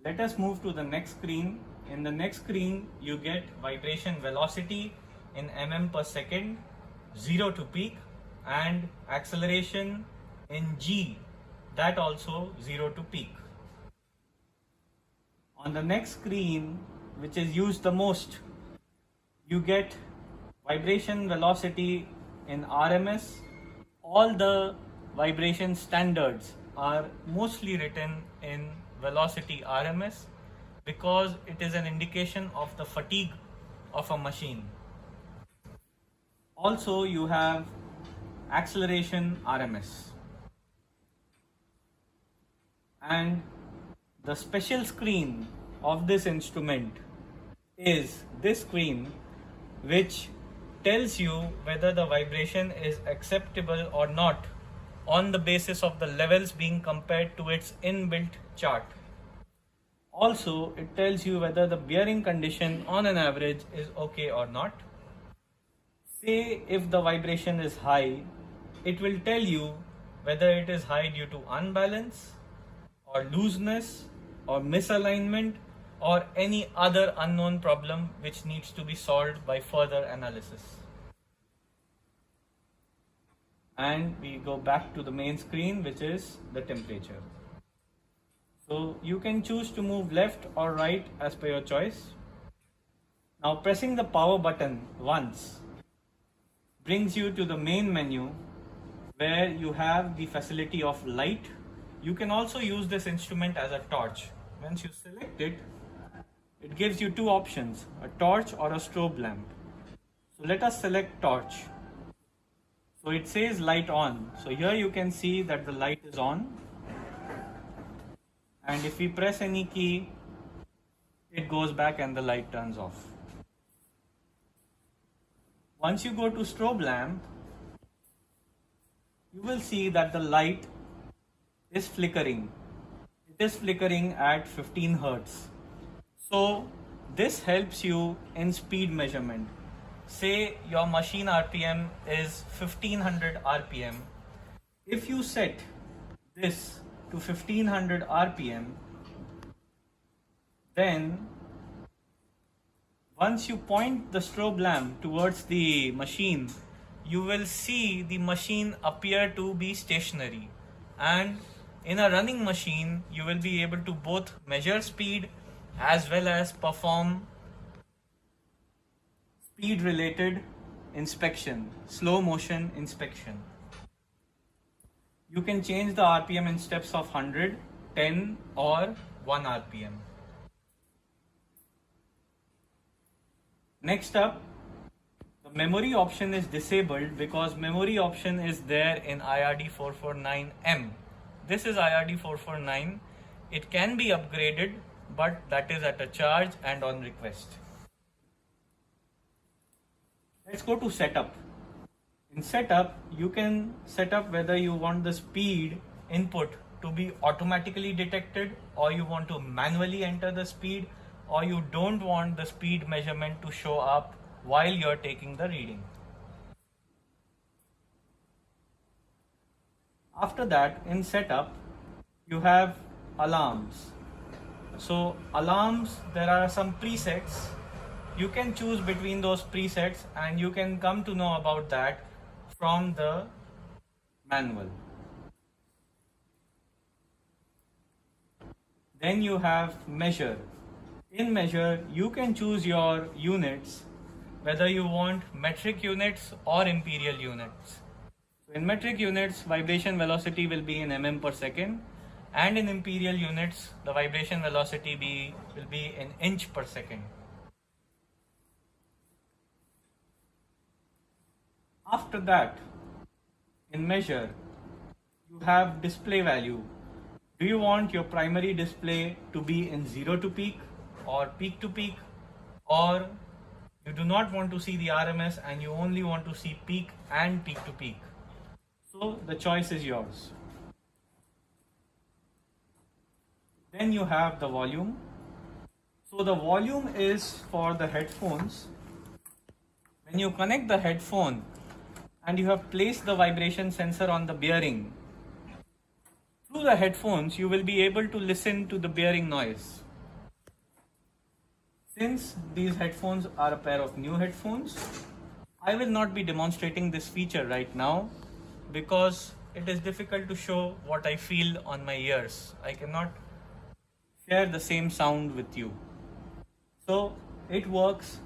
Let us move to the next screen. In the next screen, you get vibration velocity in mm per second, 0 to peak, and acceleration in g, that also 0 to peak. On the next screen, which is used the most, you get vibration velocity in RMS. All the vibration standards are mostly written in velocity RMS because it is an indication of the fatigue of a machine. Also, you have acceleration RMS. And the special screen of this instrument is this screen, which tells you whether the vibration is acceptable or not on the basis of the levels being compared to its inbuilt chart. Also, it tells you whether the bearing condition on an average is okay or not. Say if the vibration is high, it will tell you whether it is high due to unbalance or looseness or misalignment or any other unknown problem which needs to be solved by further analysis. And we go back to the main screen, which is the temperature. So you can choose to move left or right as per your choice. Now pressing the power button once brings you to the main menu where you have the facility of light. You can also use this instrument as a torch. Once you select it, it gives you two options, a torch or a strobe lamp. So let us select torch. So it says light on. So here you can see that the light is on. And if we press any key, it goes back and the light turns off. Once you go to strobe lamp, you will see that the light is flickering. It is flickering at 15 Hertz. So this helps you in speed measurement. Say your machine RPM is 1500 RPM. If you set this to 1500 RPM, then once you point the strobe lamp towards the machine, you will see the machine appear to be stationary. And in a running machine, you will be able to both measure speed as well as perform speed related inspection, slow motion inspection. You can change the RPM in steps of 100, 10 or 1 RPM. Next up, the memory option is disabled because memory option is there in IRD 449M. This is IRD 449. It can be upgraded, but that is at a charge and on request. Let's go to setup. In setup, you can set up whether you want the speed input to be automatically detected, or you want to manually enter the speed, or you don't want the speed measurement to show up while you're taking the reading. After that, in setup, you have alarms. So alarms, there are some presets. You can choose between those presets and you can come to know about that from the manual. Then you have measure. In measure, you can choose your units, whether you want metric units or imperial units. So in metric units, vibration velocity will be in mm per second, and in imperial units, the vibration velocity will be in inch per second. After that, in measure, you have display value. Do you want your primary display to be in 0 to peak or peak to peak, or you do not want to see the RMS and you only want to see peak and peak to peak? So the choice is yours. Then you have the volume. So the volume is for the headphones. When you connect the headphone and you have placed the vibration sensor on the bearing, through the headphones you will be able to listen to the bearing noise. Since these headphones are a pair of new headphones, I will not be demonstrating this feature right now because it is difficult to show what I feel on my ears. I cannot share the same sound with you. So it works.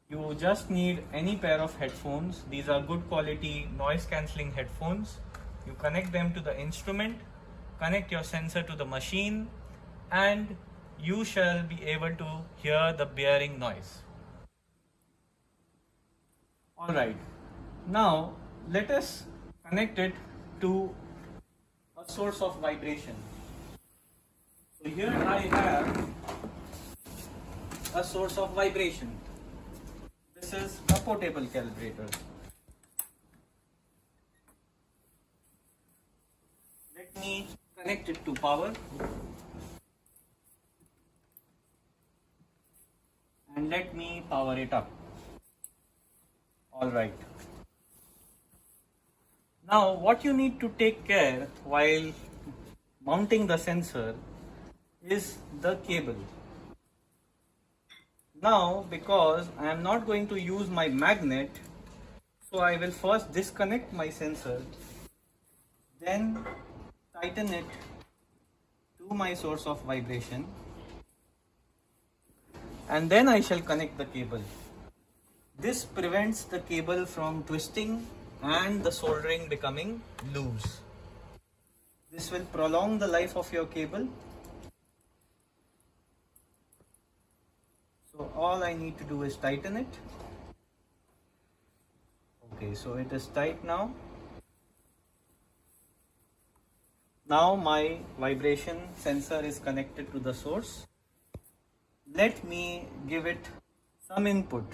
You just need any pair of headphones. These are good quality noise cancelling headphones. You connect them to the instrument, connect your sensor to the machine, and you shall be able to hear the bearing noise. Alright, now let us connect it to a source of vibration. So here I have a source of vibration. This is a portable calibrator. Let me connect it to power and let me power it up. Alright. Now what you need to take care while mounting the sensor is the cable. Now because I am not going to use my magnet, so I will first disconnect my sensor, then tighten it to my source of vibration, and then I shall connect the cable. This prevents the cable from twisting and the soldering becoming loose. This will prolong the life of your cable. So all I need to do is tighten it. Okay, so it is tight now. Now my vibration sensor is connected to the source. Let me give it some input.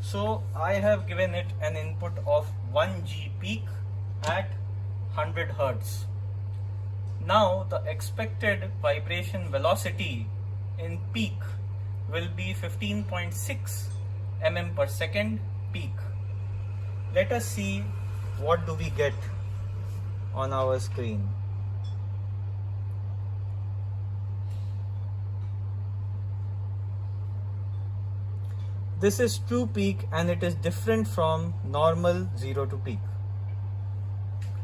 So I have given it an input of 1 G peak at 100 Hertz. Now the expected vibration velocity in peak will be 15.6 mm per second peak. Let us see what do we get on our screen. This is true peak and it is different from normal 0 to peak.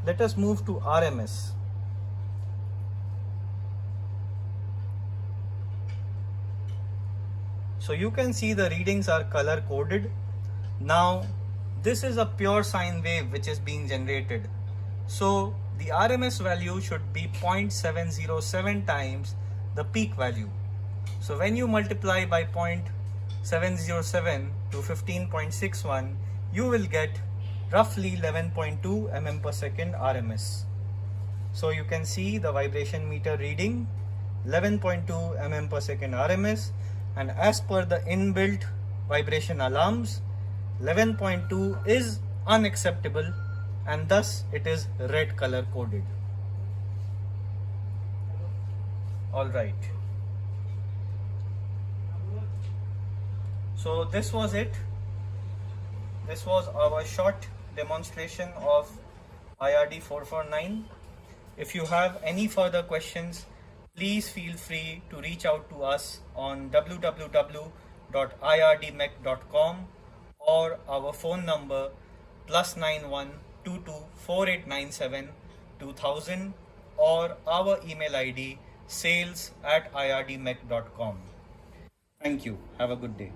Let us move to RMS. So you can see the readings are color coded. Now this is a pure sine wave which is being generated. So the RMS value should be 0.707 times the peak value. So when you multiply by 0.707 to 15.61, you will get roughly 11.2 mm per second RMS. So you can see the vibration meter reading 11.2 mm per second RMS, and as per the inbuilt vibration alarms, 11.2 is unacceptable and thus it is red color coded. Alright. So this was it. This was our short demonstration of IRD 449. If you have any further questions, please feel free to reach out to us on www.irdmech.com or our phone number +91 22 4897 2000 or our email ID sales@irdmech.com. Thank you. Have a good day.